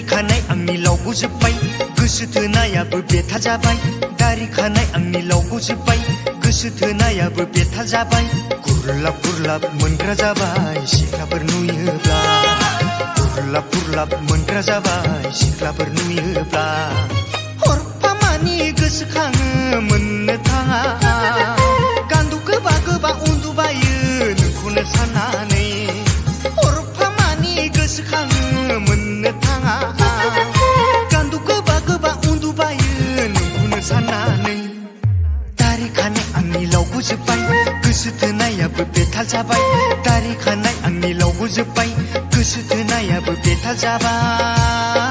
खानाय आंनि लावगौ जोब्बाय गोसो थोनायाबो बेथाल जाबाय दारि खानाय आंनि लावगौ जोब्बाय गोसो थोनायाबो बेथाल जाबाय गुरलाब गुरलाब मोनग्रा जाबाय सिख्लाफोर नुयोब्ला गुरलाब गुरलाब मोनग्रा जाबाय सिख्लाफोर नुयोब्ला हरफामानि गोसोखाङो मोननो थाङा गान्दु गोबा गोबा उन्दुबायो नोंखौनो साननानै हरफामानि गोसोखाङो मोननो थाङा गान्दु गोबा गोबा उन्दुबायो नोंखौनो साननानै दारि खानाय आंनि लावगौ जोब्बाय गोसो थोनायाबो बेथाल जाबाय दारि खानाय आंनि लावगौ जोब्बाय गोसो थोनायाबो बेथाल जाबाय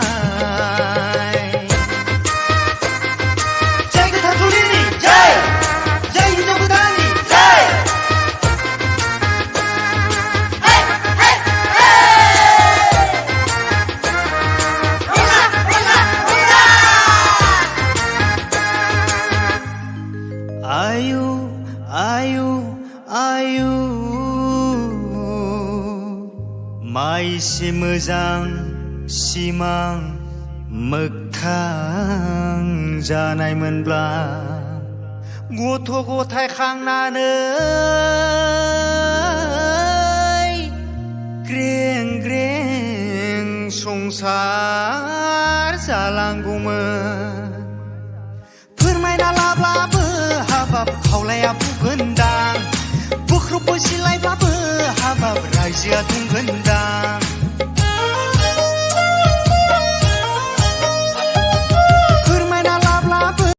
जय गोथारजुलिनि जय जय हिनजाव गोदाननि जय आयु आयु आयु माइसि मोजां सिमां मोगथां जानायमोनब्ला गथ' गथाय खांनानै ग्रें ग्रें संसार जालांगौमोन फोरमायना लाब्लाबो हाबाब खावलाया बुगोनदां बोख्रब बोसिलायब्लाबो हाबाब रायजोआ